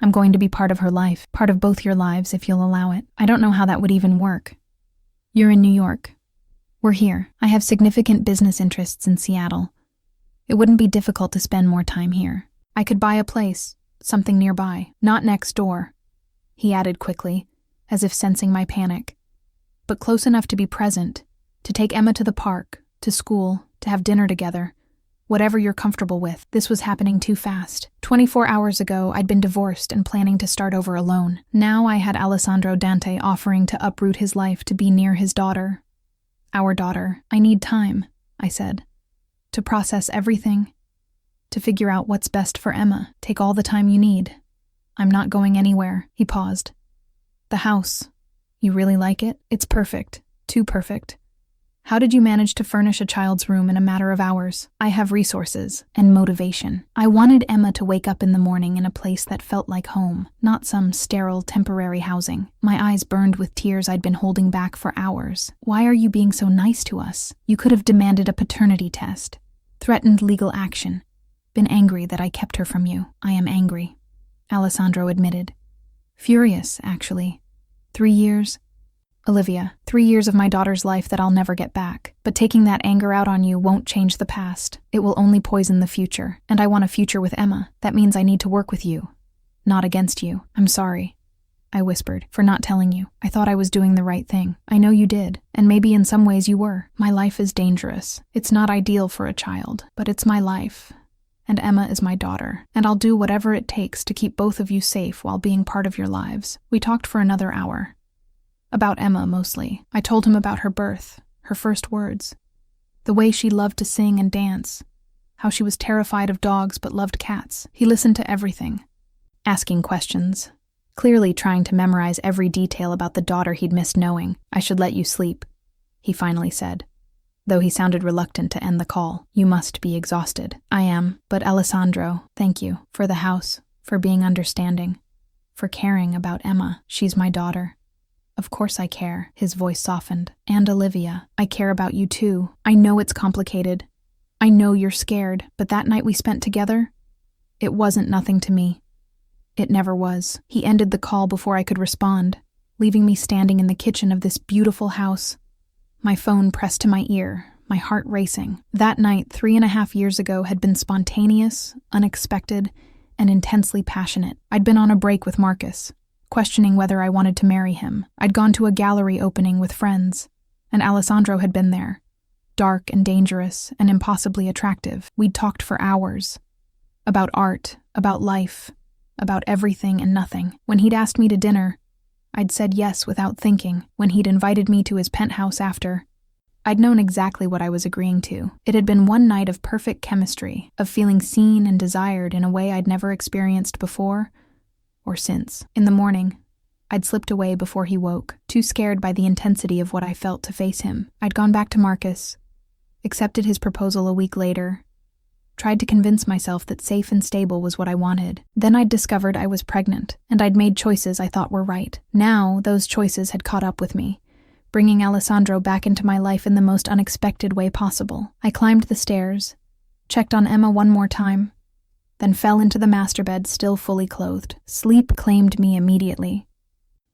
I'm going to be part of her life, part of both your lives if you'll allow it. I don't know how that would even work. You're in New York. We're here. I have significant business interests in Seattle. It wouldn't be difficult to spend more time here. I could buy a place, something nearby, not next door, he added quickly, as if sensing my panic, but close enough to be present, to take Emma to the park, to school, to have dinner together, whatever you're comfortable with. This was happening too fast. 24 hours ago, I'd been divorced and planning to start over alone. Now I had Aleandro Dante offering to uproot his life to be near his daughter. Our daughter. I need time, I said, to process everything, to figure out what's best for Emma. Take all the time you need. I'm not going anywhere. He paused. The house. You really like it? It's perfect. Too perfect. How did you manage to furnish a child's room in a matter of hours? I have resources and motivation. I wanted Emma to wake up in the morning in a place that felt like home, not some sterile temporary housing. My eyes burned with tears I'd been holding back for hours. Why are you being so nice to us? You could have demanded a paternity test, threatened legal action, been angry that I kept her from you. I am angry, Aleandro admitted. Furious, actually. 3 years. Olivia, 3 years of my daughter's life that I'll never get back. But taking that anger out on you won't change the past. It will only poison the future. And I want a future with Emma. That means I need to work with you, not against you. I'm sorry, I whispered, for not telling you. I thought I was doing the right thing. I know you did, and maybe in some ways you were. My life is dangerous. It's not ideal for a child, but it's my life. And Emma is my daughter, and I'll do whatever it takes to keep both of you safe while being part of your lives. We talked for another hour. About Emma, mostly. I told him about her birth, her first words, the way she loved to sing and dance, how she was terrified of dogs but loved cats. He listened to everything, asking questions, clearly trying to memorize every detail about the daughter he'd missed knowing. I should let you sleep, he finally said, though he sounded reluctant to end the call. You must be exhausted. I am, but Aleandro, thank you, for the house, for being understanding, for caring about Emma. She's my daughter. Of course I care, his voice softened. And Olivia, I care about you too. I know it's complicated. I know you're scared, but that night we spent together, it wasn't nothing to me. It never was. He ended the call before I could respond, leaving me standing in the kitchen of this beautiful house, my phone pressed to my ear, my heart racing. That night, 3.5 years ago, had been spontaneous, unexpected, and intensely passionate. I'd been on a break with Marcus, questioning whether I wanted to marry him. I'd gone to a gallery opening with friends, and Aleandro had been there, dark and dangerous and impossibly attractive. We'd talked for hours, about art, about life, about everything and nothing. When he'd asked me to dinner, I'd said yes without thinking. When he'd invited me to his penthouse after, I'd known exactly what I was agreeing to. It had been one night of perfect chemistry, of feeling seen and desired in a way I'd never experienced before or since. In the morning, I'd slipped away before he woke, too scared by the intensity of what I felt to face him. I'd gone back to Marcus, accepted his proposal a week later, tried to convince myself that safe and stable was what I wanted. Then I'd discovered I was pregnant, and I'd made choices I thought were right. Now, those choices had caught up with me, bringing Alessandro back into my life in the most unexpected way possible. I climbed the stairs, checked on Emma one more time, then fell into the master bed still fully clothed. Sleep claimed me immediately,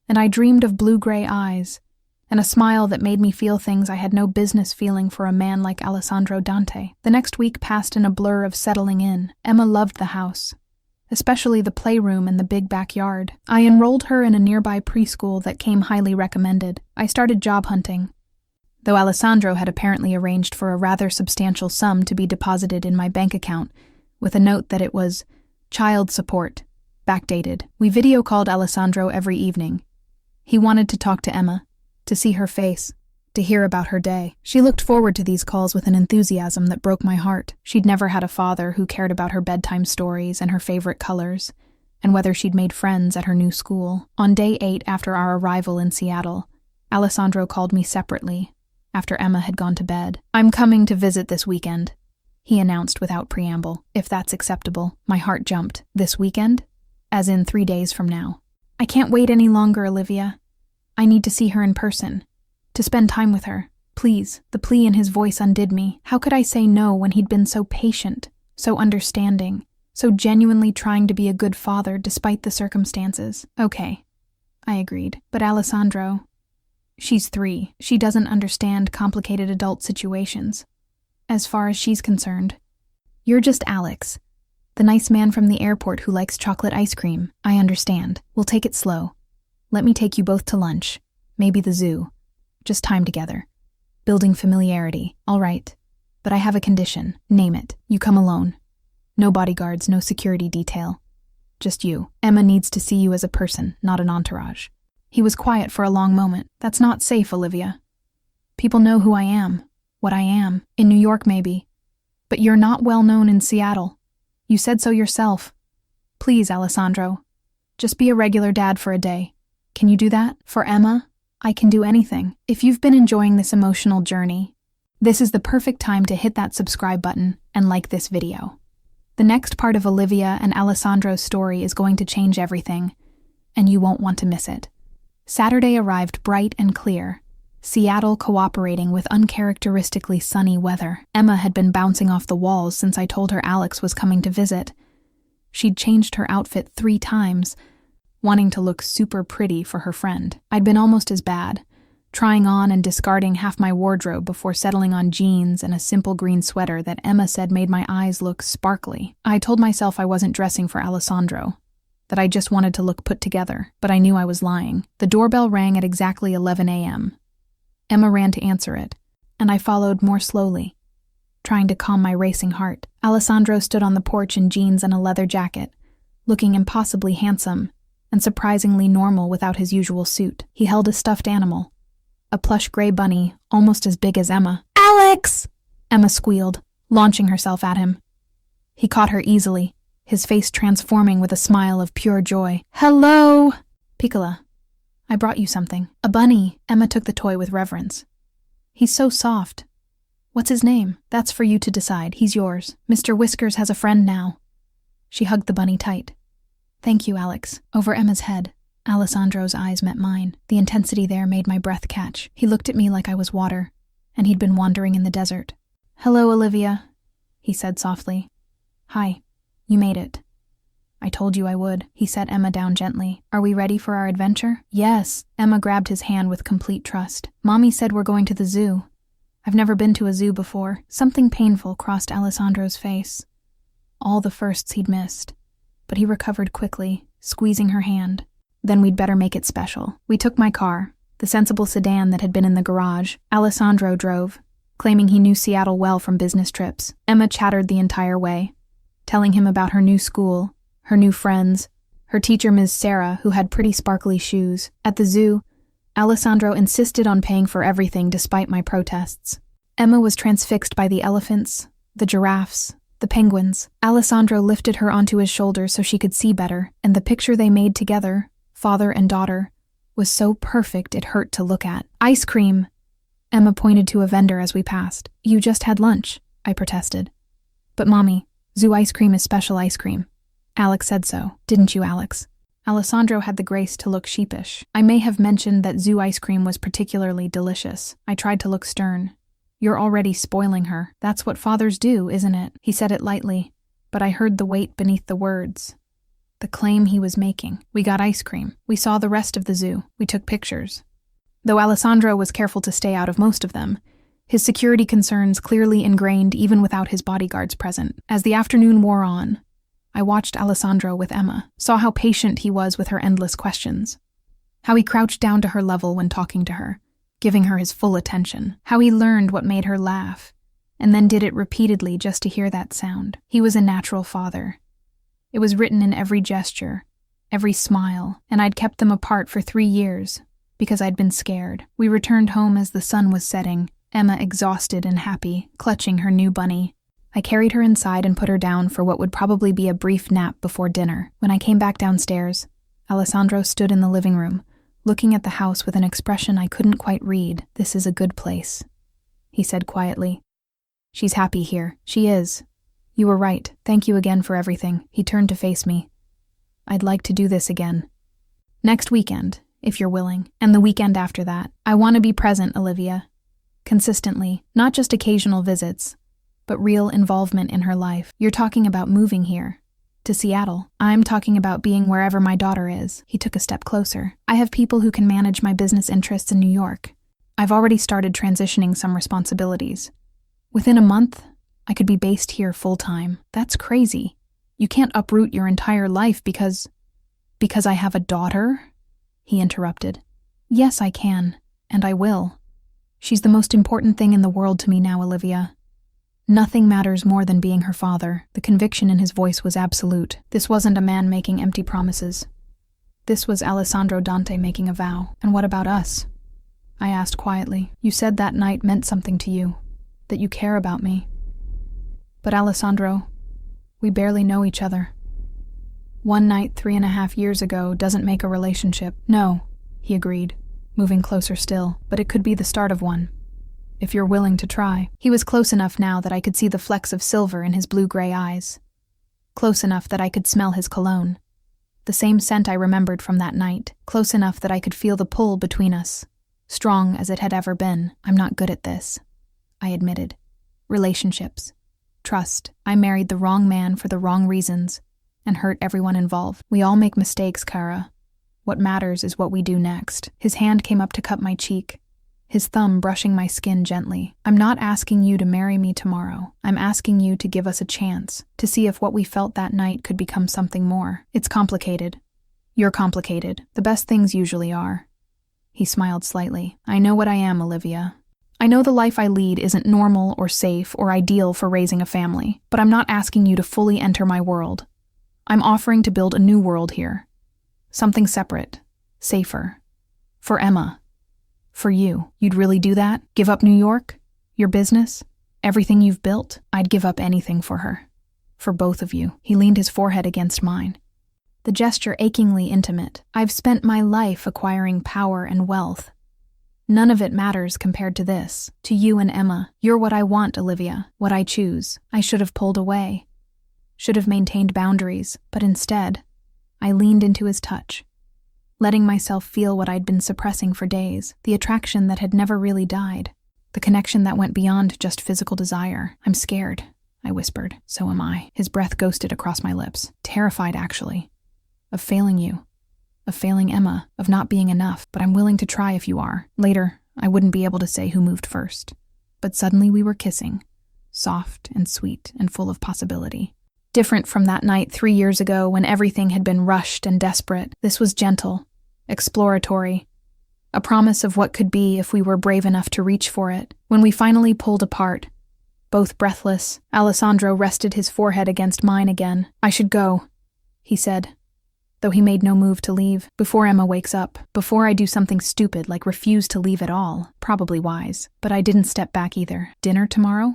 and I dreamed of blue-gray eyes and a smile that made me feel things I had no business feeling for a man like Alessandro Dante. The next week passed in a blur of settling in. Emma loved the house, especially the playroom and the big backyard. I enrolled her in a nearby preschool that came highly recommended. I started job hunting, though Alessandro had apparently arranged for a rather substantial sum to be deposited in my bank account, with a note that it was child support, backdated. We video called Alessandro every evening. He wanted to talk to Emma, to see her face, to hear about her day. She looked forward to these calls with an enthusiasm that broke my heart. She'd never had a father who cared about her bedtime stories and her favorite colors, and whether she'd made friends at her new school. On day 8 after our arrival in Seattle, Alessandro called me separately, after Emma had gone to bed. "I'm coming to visit this weekend," he announced without preamble. If that's acceptable. My heart jumped. This weekend? As in 3 days from now. "I can't wait any longer, Olivia. I need to see her in person, to spend time with her. Please." The plea in his voice undid me. How could I say no when he'd been so patient, so understanding, so genuinely trying to be a good father despite the circumstances? "Okay," I agreed. "But Alessandro, she's 3. She doesn't understand complicated adult situations. As far as she's concerned, you're just Alex, the nice man from the airport who likes chocolate ice cream. I understand. We'll take it slow. Let me take you both to lunch, maybe the zoo. Just time together. Building familiarity. All right. But I have a condition. Name it. You come alone. No bodyguards, no security detail. Just you. Emma needs to see you as a person, not an entourage." He was quiet for a long moment. "That's not safe, Olivia. People know who I am, what I am. In New York, maybe. But you're not well known in Seattle. You said so yourself. Please, Alessandro. Just be a regular dad for a day. Can you do that? For Emma, I can do anything. If you've been enjoying this emotional journey, this is the perfect time to hit that subscribe button and like this video. The next part of Olivia and Alessandro's story is going to change everything, and you won't want to miss it. Saturday arrived bright and clear, Seattle cooperating with uncharacteristically sunny weather. Emma had been bouncing off the walls since I told her Alex was coming to visit. She'd changed her outfit 3 times, wanting to look super pretty for her friend. I'd been almost as bad, trying on and discarding half my wardrobe before settling on jeans and a simple green sweater that Emma said made my eyes look sparkly. I told myself I wasn't dressing for Alessandro, that I just wanted to look put together, but I knew I was lying. The doorbell rang at exactly 11 a.m. Emma ran to answer it, and I followed more slowly, trying to calm my racing heart. Alessandro stood on the porch in jeans and a leather jacket, looking impossibly handsome and surprisingly normal without his usual suit. He held a stuffed animal, a plush gray bunny almost as big as Emma. "Alex!" Emma squealed, launching herself at him. He caught her easily, his face transforming with a smile of pure joy. "Hello!" "Piccola, I brought you something." "A bunny." Emma took the toy with reverence. "He's so soft. What's his name?" "That's for you to decide. He's yours. Mr. Whiskers has a friend now." She hugged the bunny tight. "Thank you, Alex." Over Emma's head, Alessandro's eyes met mine. The intensity there made my breath catch. He looked at me like I was water, and he'd been wandering in the desert. "Hello, Olivia," he said softly. "Hi, you made it." "I told you I would." He set Emma down gently. "Are we ready for our adventure?" "Yes." Emma grabbed his hand with complete trust. "Mommy said we're going to the zoo. I've never been to a zoo before." Something painful crossed Alessandro's face. All the firsts he'd missed. But he recovered quickly, squeezing her hand. "Then we'd better make it special." We took my car, the sensible sedan that had been in the garage. Alessandro drove, claiming he knew Seattle well from business trips. Emma chattered the entire way, telling him about her new school, her new friends, Her teacher, Ms. Sarah, who had pretty sparkly shoes. At the zoo, Alessandro insisted on paying for everything despite my protests. Emma was transfixed by the elephants, the giraffes, the penguins. Alessandro lifted her onto his shoulder so she could see better, and the picture they made together, father and daughter, was so perfect it hurt to look at. Ice cream! Emma pointed to a vendor as we passed. You just had lunch, I protested. But Mommy, zoo ice cream is special ice cream. Alex said so, didn't you, Alex? Alessandro had the grace to look sheepish. I may have mentioned that zoo ice cream was particularly delicious. I tried to look stern. You're already spoiling her. That's what fathers do, isn't it? He said it lightly, but I heard the weight beneath the words. The claim he was making. We got ice cream. We saw the rest of the zoo. We took pictures. Though Alessandro was careful to stay out of most of them, his security concerns clearly ingrained even without his bodyguards present. As the afternoon wore on, I watched Alessandro with Emma, saw how patient he was with her endless questions, how he crouched down to her level when talking to her, giving her his full attention, how he learned what made her laugh, and then did it repeatedly just to hear that sound. He was a natural father. It was written in every gesture, every smile, and I'd kept them apart for 3 years because I'd been scared. We returned home as the sun was setting, Emma exhausted and happy, clutching her new bunny. I carried her inside and put her down for what would probably be a brief nap before dinner. When I came back downstairs, Alessandro stood in the living room, looking at the house with an expression I couldn't quite read. This is a good place, he said quietly. She's happy here. She is. You were right. Thank you again for everything. He turned to face me. I'd like to do this again. Next weekend, if you're willing, and the weekend after that. I want to be present, Olivia. Consistently, not just occasional visits, but real involvement in her life. You're talking about moving here, to Seattle. I'm talking about being wherever my daughter is. He took a step closer. I have people who can manage my business interests in New York. I've already started transitioning some responsibilities. Within a month, I could be based here full-time. That's crazy. You can't uproot your entire life because I have a daughter? He interrupted. Yes, I can, and I will. She's the most important thing in the world to me now, Olivia. Nothing matters more than being her father. The conviction in his voice was absolute. This wasn't a man making empty promises. This was Alessandro Dante making a vow. And what about us? I asked quietly. You said that night meant something to you, that you care about me. But Alessandro, we barely know each other. One night 3.5 years ago doesn't make a relationship. No, he agreed, moving closer still, but it could be the start of one. If you're willing to try. He was close enough now that I could see the flecks of silver in his blue-gray eyes. Close enough that I could smell his cologne. The same scent I remembered from that night. Close enough that I could feel the pull between us. Strong as it had ever been. I'm not good at this, I admitted. Relationships. Trust. I married the wrong man for the wrong reasons and hurt everyone involved. We all make mistakes, Kara. What matters is what we do next. His hand came up to cup my cheek, his thumb brushing my skin gently. I'm not asking you to marry me tomorrow. I'm asking you to give us a chance, to see if what we felt that night could become something more. It's complicated. You're complicated. The best things usually are. He smiled slightly. I know what I am, Olivia. I know the life I lead isn't normal or safe or ideal for raising a family, but I'm not asking you to fully enter my world. I'm offering to build a new world here. Something separate, safer. For Emma. For you. You'd really do that? Give up New York? Your business? Everything you've built? I'd give up anything for her. For both of you. He leaned his forehead against mine. The gesture achingly intimate. I've spent my life acquiring power and wealth. None of it matters compared to this. To you and Emma. You're what I want, Olivia. What I choose. I should have pulled away. Should have maintained boundaries. But instead, I leaned into his touch, letting myself feel what I'd been suppressing for days, the attraction that had never really died, the connection that went beyond just physical desire. I'm scared, I whispered. So am I. His breath ghosted across my lips. Terrified, actually. Of failing you. Of failing Emma. Of not being enough. But I'm willing to try if you are. Later, I wouldn't be able to say who moved first. But suddenly we were kissing. Soft and sweet and full of possibility. Different from that night 3 years ago when everything had been rushed and desperate. This was gentle. Exploratory, a promise of what could be if we were brave enough to reach for it. When we finally pulled apart, both breathless, Alessandro rested his forehead against mine again. I should go, he said. though he made no move to leave. Before Emma wakes up, before I do something stupid like refuse to leave at all, probably wise. But I didn't step back either. Dinner tomorrow?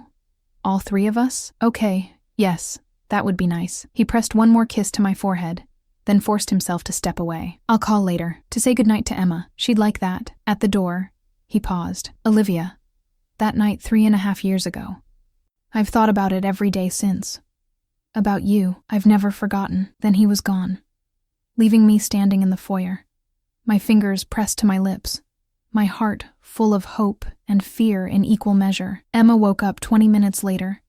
All three of us? Okay, yes, that would be nice. He pressed one more kiss to my forehead, then forced himself to step away. I'll call later, to say goodnight to Emma. She'd like that. At the door, he paused. Olivia, that night 3.5 years ago. I've thought about it every day since. About you, I've never forgotten. Then he was gone, leaving me standing in the foyer, my fingers pressed to my lips, my heart full of hope and fear in equal measure. Emma woke up 20 minutes later,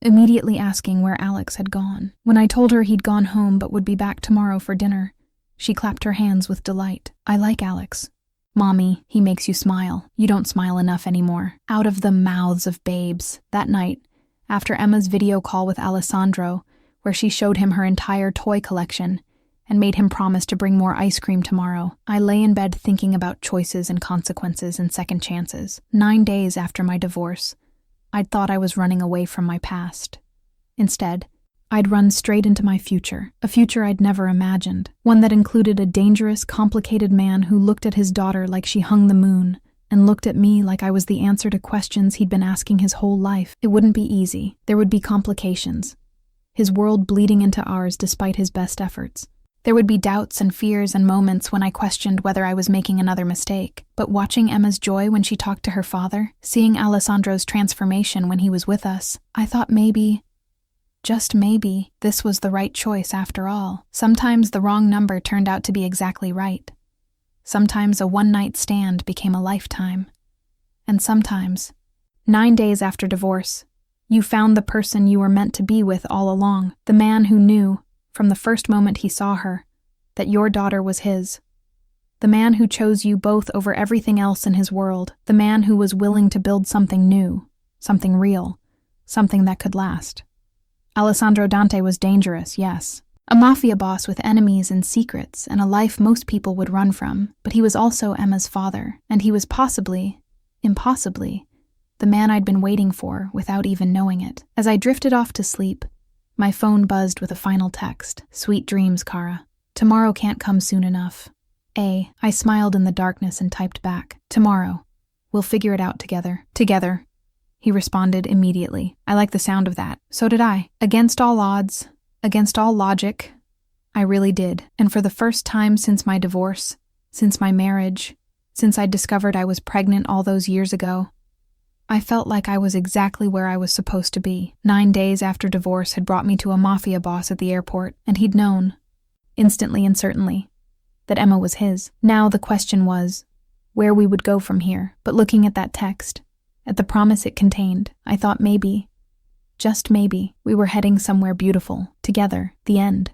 immediately asking where Alex had gone. When I told her he'd gone home but would be back tomorrow for dinner, she clapped her hands with delight. I like Alex. Mommy, he makes you smile. You don't smile enough anymore. Out of the mouths of babes. That night, after Emma's video call with Aleandro, where she showed him her entire toy collection and made him promise to bring more ice cream tomorrow, I lay in bed thinking about choices and consequences and second chances. 9 days after my divorce, I'd thought I was running away from my past. Instead, I'd run straight into my future, a future I'd never imagined, one that included a dangerous, complicated man who looked at his daughter like she hung the moon, and looked at me like I was the answer to questions he'd been asking his whole life. It wouldn't be easy. There would be complications. His world bleeding into ours despite his best efforts. There would be doubts and fears and moments when I questioned whether I was making another mistake. But watching Emma's joy when she talked to her father, seeing Alessandro's transformation when he was with us, I thought maybe, just maybe, this was the right choice after all. Sometimes the wrong number turned out to be exactly right. Sometimes a one-night stand became a lifetime. And sometimes, 9 days after divorce, you found the person you were meant to be with all along, the man who knew, from the first moment he saw her, that your daughter was his. The man who chose you both over everything else in his world. The man who was willing to build something new, something real, something that could last. Alessandro Dante was dangerous, yes. A mafia boss with enemies and secrets and a life most people would run from, but he was also Emma's father, and he was possibly, impossibly, the man I'd been waiting for without even knowing it. As I drifted off to sleep, my phone buzzed with a final text. Sweet dreams, Kara. Tomorrow can't come soon enough. I smiled in the darkness and typed back. Tomorrow. We'll figure it out together. Together. He responded immediately. I like the sound of that. So did I. Against all odds, against all logic, I really did. And for the first time since my divorce, since my marriage, since I'd discovered I was pregnant all those years ago, I felt like I was exactly where I was supposed to be. 9 days after divorce had brought me to a mafia boss at the airport, and he'd known, instantly and certainly, that Emma was his. Now the question was, where we would go from here. But looking at that text, at the promise it contained, I thought maybe, just maybe, we were heading somewhere beautiful, together, the end.